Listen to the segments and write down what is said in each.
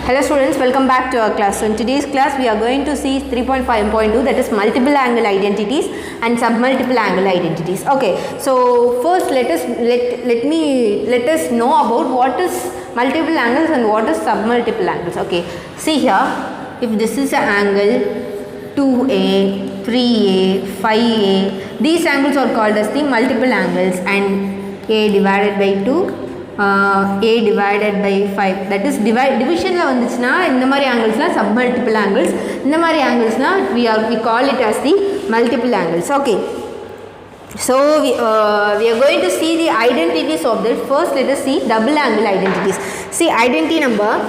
Hello students, welcome back to our class. So in today's class we are going to see 3.5.2, that is multiple angle identities and submultiple angle identities. Okay, so first let us know about what is multiple angles and what is submultiple angles. Okay, see here, if this is an angle 2A, 3A, 5A, these angles are called as the multiple angles, and A divided by 2, A divided by 5, that is division la vanduchna indha mari angles la submultiple angles, indha mari angles na we call it as the multiple angles. Okay, so we are going to see the identities of this. First let us see double angle identities. See identity number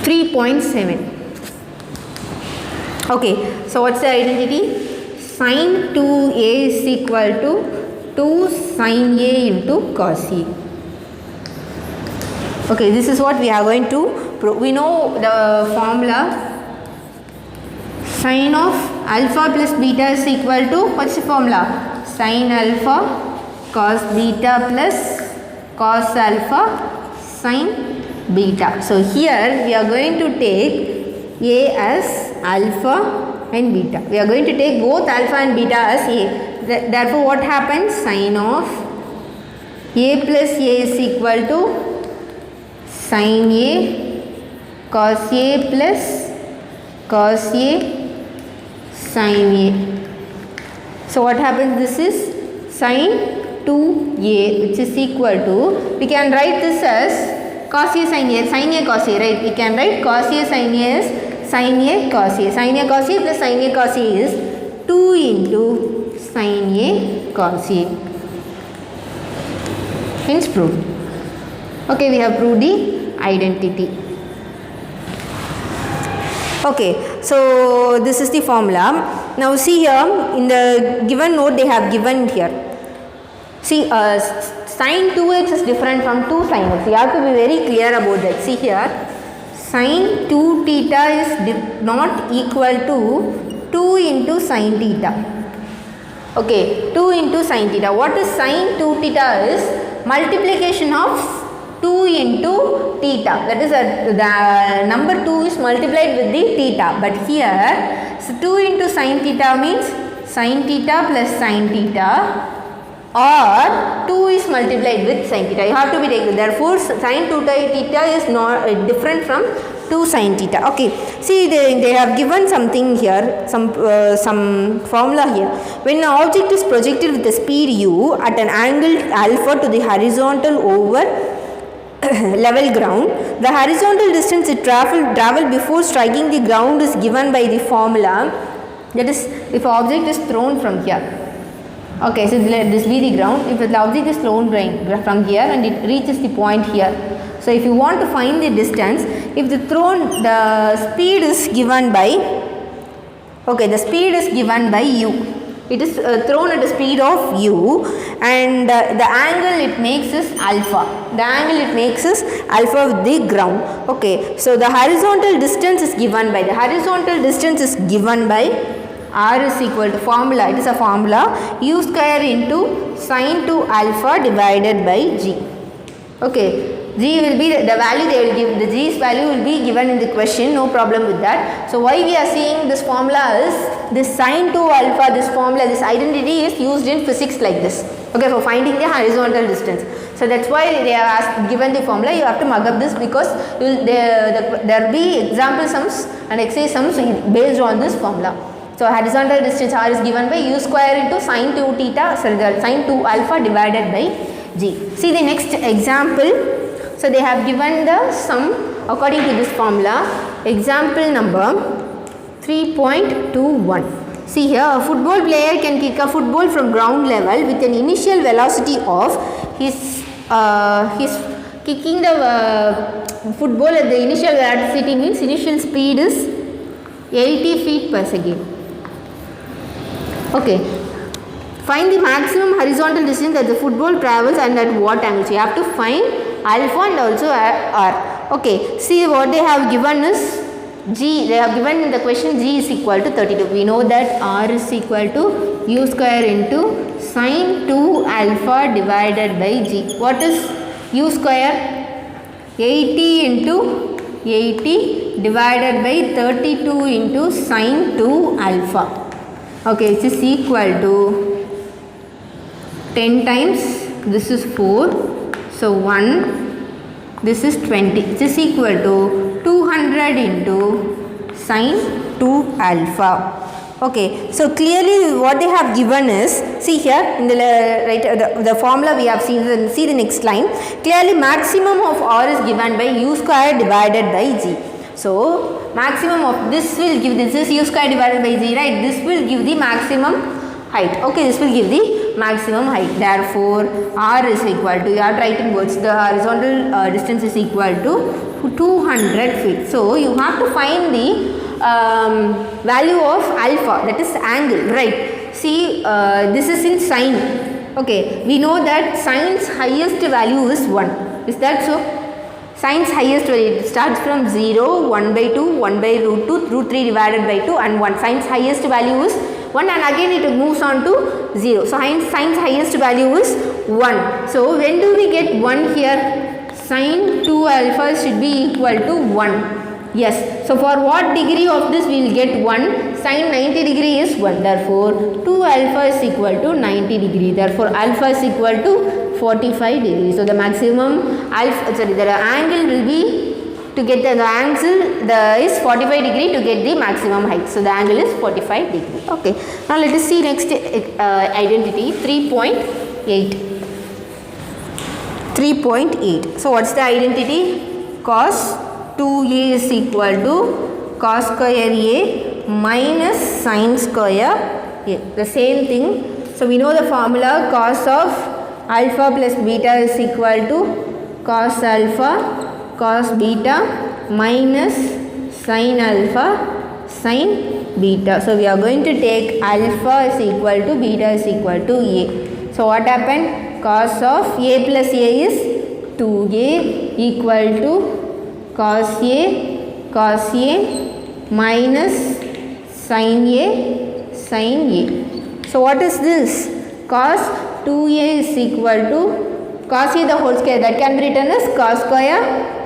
3.7. okay, so what's the identity? Sin 2A is equal to 2 sin A into cos A. Okay, this is what we are going to prove. We know the formula. Sin of alpha plus beta is equal to, what's the formula? Sin alpha cos beta plus cos alpha sin beta. So here we are going to take A as alpha and beta. We are going to take both alpha and beta as A. Therefore what happens? Sin of A plus A is equal to sin A cos A plus cos A sin A. So what happens? This is sin 2A, which is equal to, we can write this as cos A sin A cos A, right? We can write cos A sin A as sin A cos A. Sin A cos A plus sin A cos A is 2 into sin A cos A. Hence proved. Okay, we have proved the identity. Okay, so this is the formula. Now see here, in the given note they have given here. See, sin 2x is different from 2 sin x. You have to be very clear about that. See here, sin 2 theta is not equal to 2 into sin theta. Okay, 2 into sin theta. What is sin 2 theta is multiplication of 2 into theta. That is the number 2 is multiplied with the theta. But here, so 2 into sin theta means sin theta plus sin theta, or 2 is multiplied with sin theta. You have to be taken. Therefore, sin 2 theta is not different from 2 sin theta. Okay, see they have given something here, some formula here. When an object is projected with a speed u at an angle alpha to the horizontal over level ground, the horizontal distance it travel before striking the ground is given by the formula. That is, if an object is thrown from here. Okay, so let this be the ground. If the object is thrown from here and it reaches the point here. So if you want to find the distance, if the speed is given by, okay, the speed is given by u. It is thrown at a speed of u, and the angle it makes is alpha. The angle it makes is alpha with the ground. Okay, so the horizontal distance is given by, R is equal to formula, it is a formula, u square into sin 2 alpha divided by g. Okay, g will be the value they will give, the g's value will be given in the question, no problem with that. So why we are seeing this formula is, this sin 2 alpha, this formula, this identity is used in physics like this. Okay, for finding the horizontal distance. So that's why they have given the formula. You have to mug up this because there will be example sums and exercise sums based on this formula. So horizontal distance R is given by u square into sin 2 theta, sin 2 alpha divided by g. See the next example. So they have given the sum according to this formula. Example number 3.21. See here, a football player can kick a football from ground level with an initial velocity of his kicking the football at the initial velocity means initial speed is 80 feet per second. Okay, find the maximum horizontal distance that the football travels and at what angle. So you have to find alpha and also r. Okay, see what they have given is g. They have given in the question g is equal to 32. We know that r is equal to u square into sin 2 alpha divided by g. What is u square 80 into 80 divided by 32 into sin 2 alpha. Okay, this is equal to 10 times this is 4, so 1, this is 20. This is equal to 200 into sin 2 alpha. Okay, so clearly what they have given is, see here in the right the formula we have seen, see the next line. Clearly maximum of r is given by u square divided by g. So maximum of this will give, this is u square divided by g, right? This will give the maximum height. Okay, this will give the maximum height. Therefore r is equal to, you are writing words, the horizontal distance is equal to 200 feet. So you have to find the value of alpha, that is angle, right? See, this is in sine. Okay, we know that sine's highest value is 1. Is that so? Sine's highest value, it starts from 0, 1 by 2, 1 by root 2, root 3 divided by 2 and 1. Sine's highest value is 1 and again it moves on to 0. So sine's highest value is 1. So when do we get 1 here? Sin 2 alpha should be equal to 1. Yes. So for what degree of this we will get 1? Sin 90 degree is 1. Therefore 2 alpha is equal to 90 degree. Therefore alpha is equal to 45 degree. So the maximum alpha, sorry, the angle will be, to get the angle is 45 degree to get the maximum height. So the angle is 45 degree. Okay. Now let us see next identity 3.8. 3.8. So what's the identity? Cos 2a is equal to cos square a minus sin square a. The same thing. So we know the formula, cos of alpha plus beta is equal to cos alpha cos beta minus sin alpha sin beta. So we are going to take alpha is equal to beta is equal to a. So what happened? Cos of a plus a is 2a equal to cos a minus sin a sin a. So what is this? Cos 2a is equal to cos a the whole square, that can be written as cos square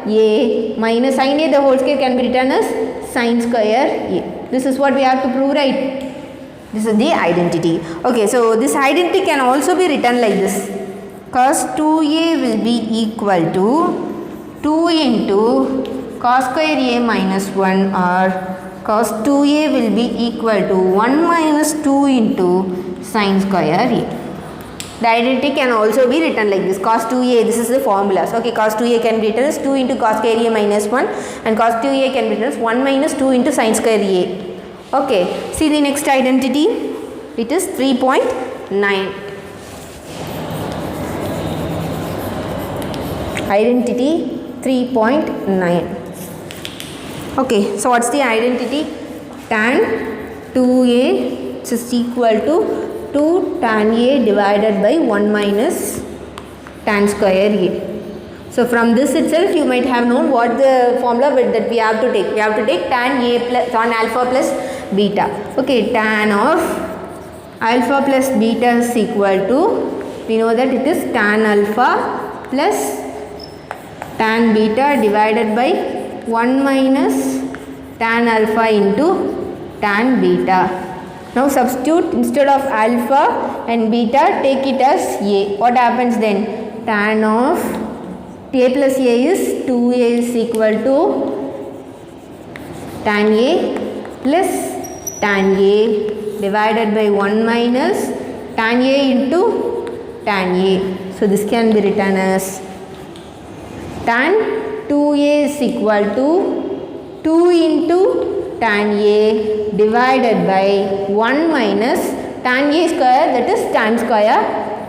a minus sin a the whole square can be written as sin square a. This is what we have to prove, right? This is the identity. Okay, so this identity can also be written like this. Cos 2a will be equal to 2 into cos square a minus 1, or cos 2a will be equal to 1 minus 2 into sin square a. The identity can also be written like this. Cos 2a, this is the formula. So, okay, cos 2a can be written as 2 into cos square a minus 1 and cos 2a can be written as 1 minus 2 into sin square a. Okay, see the next identity. It is 3.9. Identity 3.9. Okay, so what's the identity? Tan 2a is equal to 2 tan a divided by 1 minus tan square a. So from this itself you might have known what the formula that we have to take. We have to take tan a plus tan alpha plus beta. Okay, tan of alpha plus beta is equal to, we know that it is tan alpha plus tan beta divided by 1 minus tan alpha into tan beta. Now substitute, instead of alpha and beta, take it as a. What happens then? Tan of a plus a is 2a is equal to tan a plus tan a divided by 1 minus tan a into tan a. So this can be written as tan 2a is equal to 2 into tan a divided by 1 minus tan a square, that is tan square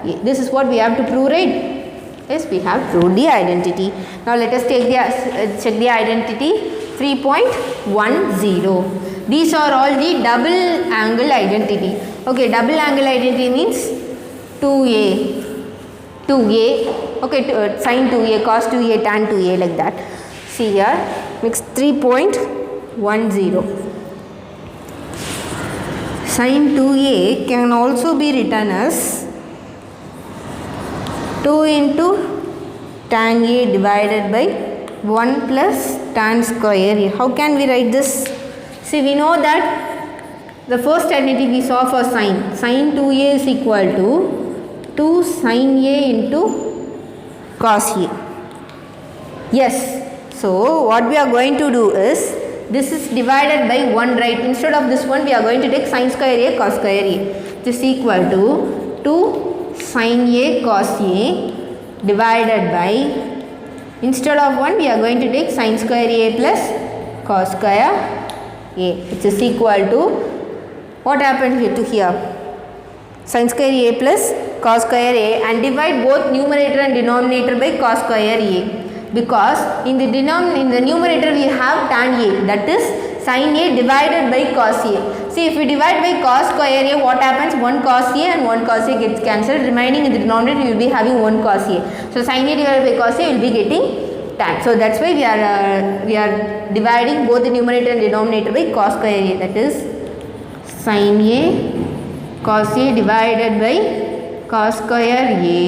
a. This is what we have to prove, right? Yes, we have proved the identity. Now let us take the check the identity 3.10. These are all the double angle identity. Okay, double angle identity means 2a, okay, sin 2a, cos 2a, tan 2a, like that. See here, next 3.10. Sin 2a can also be written as 2 into tan A divided by 1 plus tan square A. How can we write this? See, we know that the first identity we saw for sine. Sine 2A is equal to 2 sine A into cos A. Yes. So, what we are going to do is, this is divided by 1, right? Instead of this one, we are going to take sin square A cos square A. This is equal to 2 sin A cos A divided by, instead of 1, we are going to take sin square A plus cos square A. It is equal to, what happened here to here? Sin square A plus cos square A, and divide both numerator and denominator by cos square A. Because in the numerator we have tan A, that is sin A divided by cos A. See, if we divide by cos square A, what happens? 1 cos A and 1 cos A gets cancelled. Remaining in the denominator, you will be having 1 cos A. So, sin A divided by cos A will be getting tan. So, that's why we are dividing both the numerator and denominator by cos square A. That is sin A cos A divided by cos square A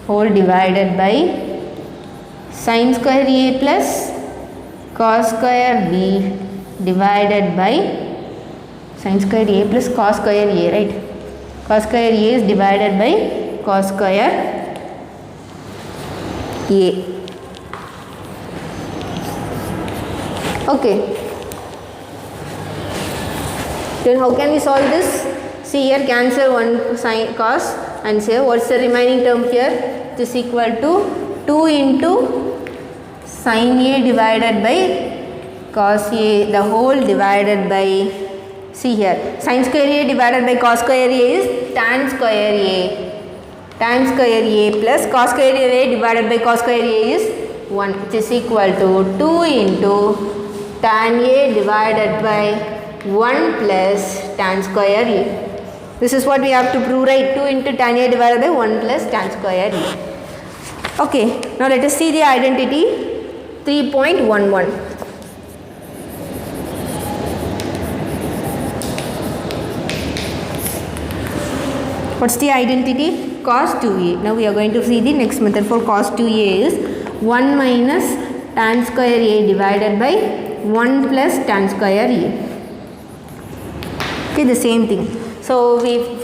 whole divided by sin square A plus cos square B divided by sin square A plus cos square A, right? Cos square A is divided by cos square A. Okay. Then how can we solve this? See here, cancel one sin cos and say what's the remaining term here? This is equal to 2 into sin A divided by cos A, the whole divided by, see here, sin square A divided by cos square A is tan square A. Tan square A plus cos square A divided by cos square A is 1, which is equal to 2 into tan A divided by 1 plus tan square A. This is what we have to prove, right? 2 into tan A divided by 1 plus tan square A. Okay, now let us see the identity 3.11. What's the identity? Cos 2A. Now we are going to see the next method for cos 2A is 1 minus tan square A divided by 1 plus tan square A. Okay, the same thing. So we've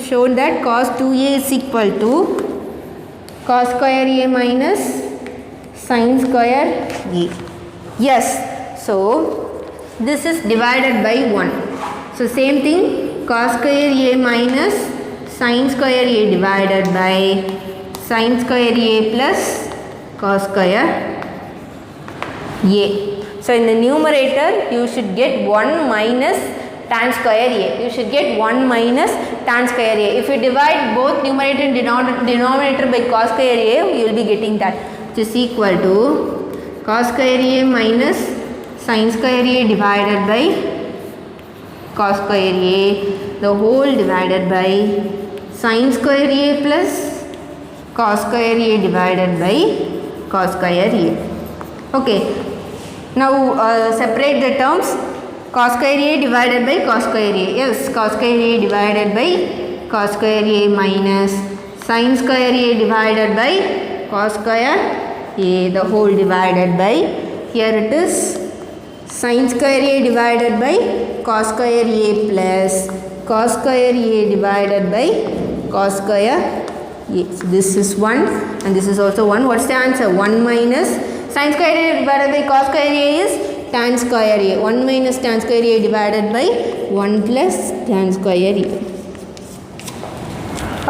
shown that cos 2A is equal to cos square A minus sin square A. Yes, so this is divided by 1. So same thing, cos square A minus sin square A divided by sin square A plus cos square A. So in the numerator you should get 1 minus tan square A. You should get 1 minus tan square A. If you divide both numerator and denominator by cos square A, you will be getting that, which is equal to cos square A minus sin square A divided by cos square A, the whole divided by sin square A plus cos square A divided by cos square A. Okay, now separate the terms. Cos square A divided by cos square A. Yes, cos square A divided by cos square A minus sin square A divided by cos square A, the whole divided by, here it is sin square A divided by cos square A plus cos square A divided by cos square A. So this is 1 and this is also 1. What's the answer? 1 minus sin square A divided by cos square A is tan square A. 1 minus tan square A divided by 1 plus tan square A.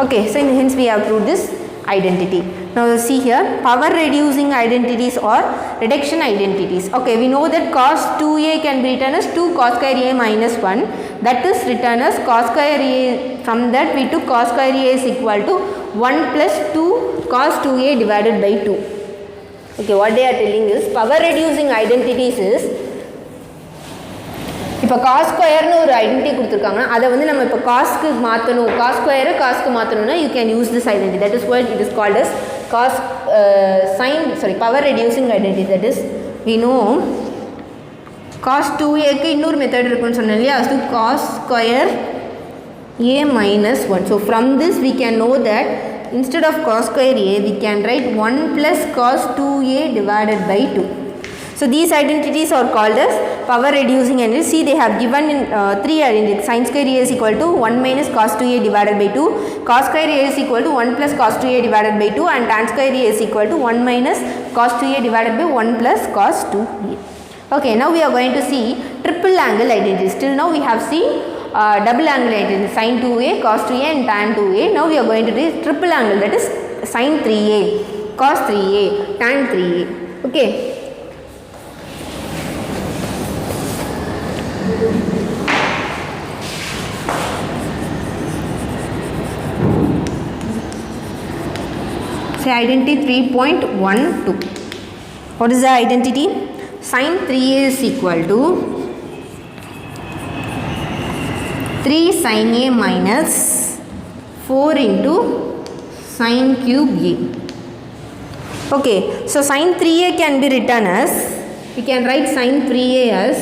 Okay, so hence we have proved this identity. Now see here, power reducing identities or reduction identities. Okay, we know that cos 2A can be written as 2 cos square A minus 1. That is written as cos square A. From that we took cos square A is equal to 1 plus 2 cos 2A divided by 2. Okay, what they are telling is power reducing identities is, இப்போ cos ஸ்கொயர்னு ஒரு identity கொடுத்துருக்காங்கன்னா அதை வந்து நம்ம இப்போ காஸ்க்கு மாற்றணும், cos ஸ்கொயரை காஸ்க்கு மாற்றணும்னா you can use this identity. That is what it is called as cos power reducing identity. That is we know cos 2Aக்கு இன்னொரு மெத்தட் இருக்குன்னு சொன்னேன் இல்லையா, so cos square A minus 1. So from this we can know that instead of cos square a, we can write 1 plus cos 2a divided by 2. So these identities are called as power reducing identities. See, they have given in 3 identities. Sin square a is equal to 1 minus cos 2a divided by 2. Cos square a is equal to 1 plus cos 2a divided by 2. And tan square a is equal to 1 minus cos 2a divided by 1 plus cos 2a. Okay, now we are going to see triple angle identities. Till now we have seen double angle identity, sin 2a, cos 2a and tan 2a. Now we are going to do triple angle, that is sin 3a, cos 3a, tan 3a. Okay. Say identity 3.12. What is the identity? Sin 3a is equal to 3 sin a minus 4 into sin cube a. Okay, so sin 3a can be written as, we can write sin 3a as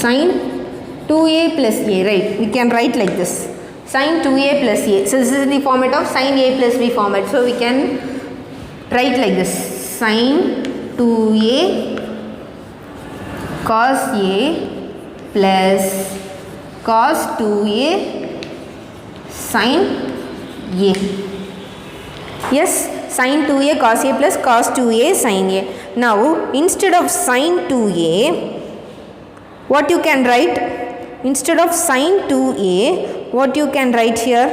sin 2a plus a, right? We can write like this, sin 2a plus a. So this is the format of sin a plus b format. So we can write like this, sin 2a cos a plus cos 2a sin a. Yes, sin 2a cos a plus cos 2a sin a. Now instead of sin 2a, what you can write? Instead of sin 2a, what you can write here?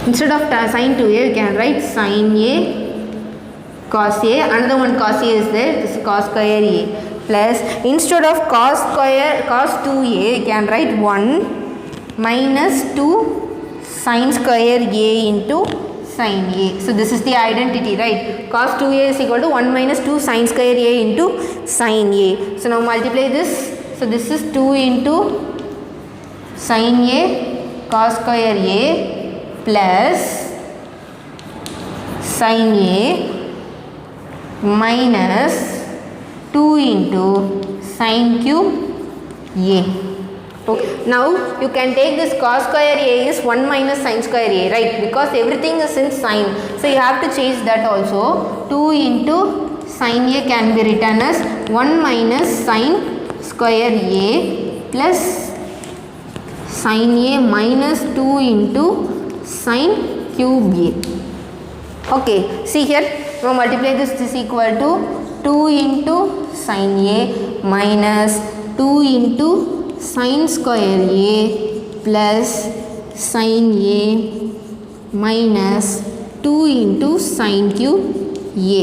Instead of sin 2a, you can write sin a cos a. Another one cos a is there. This is cos square a. Plus, instead of cos 2a, you can write 1 minus 2 sin square a into sin a. So this is the identity, right? Cos 2a is equal to 1 minus 2 sin square a into sin a. So now multiply this. So this is 2 into sin a cos square a plus sin a minus 2 into sin cube a. Okay. Now you can take this cos square a is 1 minus sin square a, right? Because everything is in sin. So you have to change that also. 2 into sin a can be written as 1 minus sin square a plus sin a minus 2 into sin cube a. Okay, see here. Now multiply this is equal to 2 into sin a minus 2 into sin square a plus sin a minus 2 into sin cube a.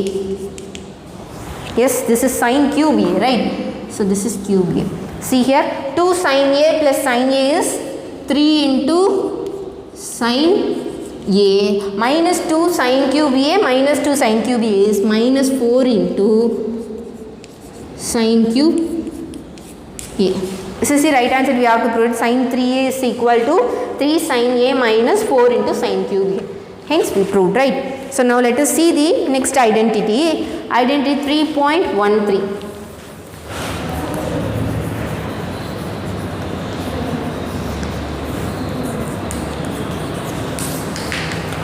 Yes, this is sin cube a, right? So this is cube a. See here, 2 sin a plus sin a is 3 into sin a minus 2 sin cube a minus 2 sin cube a is minus 4 into sin cube a. This is the right answer. We have to prove sin 3a is equal to 3 sin a minus 4 into sin cube a. Hence we proved, right? So now let us see the next identity. Identity 3.13.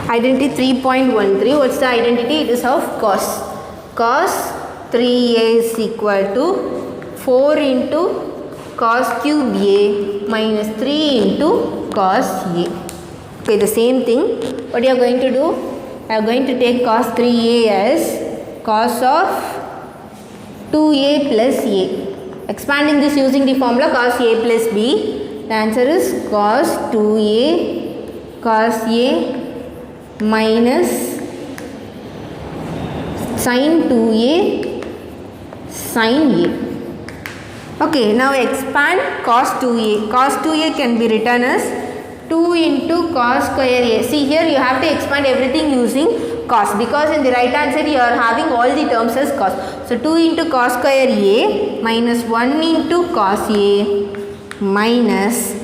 Identity 3.13. What's the identity? It is of cos. Cos 3a is equal to 4 into cos cube a minus 3 into cos a. Okay, the same thing. What you are going to do? I am going to take cos 3a as cos of 2a plus a. Expanding this using the formula cos a plus b. The answer is cos 2a cos a minus sin 2a sin a. Okay, now expand cos 2a. Cos 2a can be written as 2 into cos square a. See here you have to expand everything using cos because in the right hand side you are having all the terms as cos. So 2 into cos square a minus 1 into cos a minus,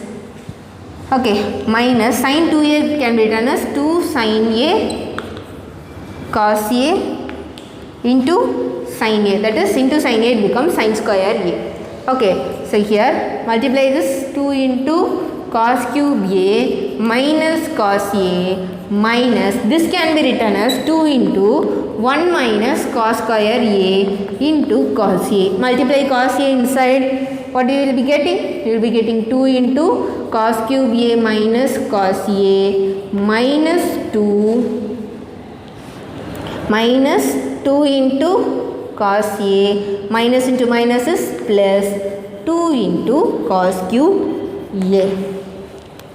okay, minus sin 2a can be written as 2 sin a cos a into sin a, that is into sin a it becomes sin square a. Okay, so here multiply this 2 into cos cube A minus cos A minus this can be written as 2 into 1 minus cos square A into cos A. Multiply cos A inside, what you will be getting? You will be getting 2 into cos cube A minus cos A minus 2 into cos A, minus into minus is plus 2 into cos cube A.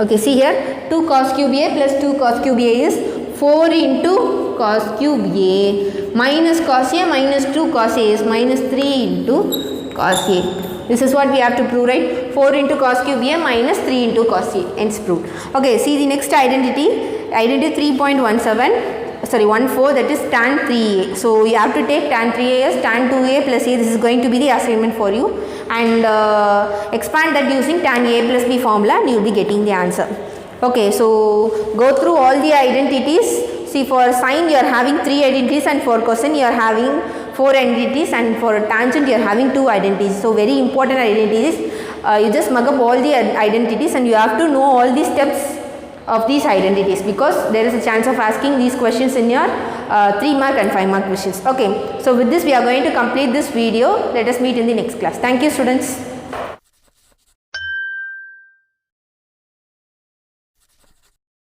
Okay, see here 2 cos cube A plus 2 cos cube A is 4 into cos cube A minus cos A minus 2 cos A is minus 3 into cos A. This is what we have to prove, right? 4 into cos cube A minus 3 into cos A, hence proved. Okay, see the next identity, identity 3.17. Sorry, 1/4, that is tan 3a. So you have to take tan 3a as tan 2a plus a. This is going to be the assignment for you, and expand that using tan a plus b formula, and you will be getting the answer. Okay, so go through all the identities. See, for sine you are having 3 identities, and for cosine you are having 4 identities, and for tangent you are having 2 identities. So very important identities. You just mug up all the identities, and you have to know all the steps of these identities, because there is a chance of asking these questions in your 3 mark and 5 mark questions. Okay, so with this we are going to complete this video. Let us meet in the next class. Thank you, students.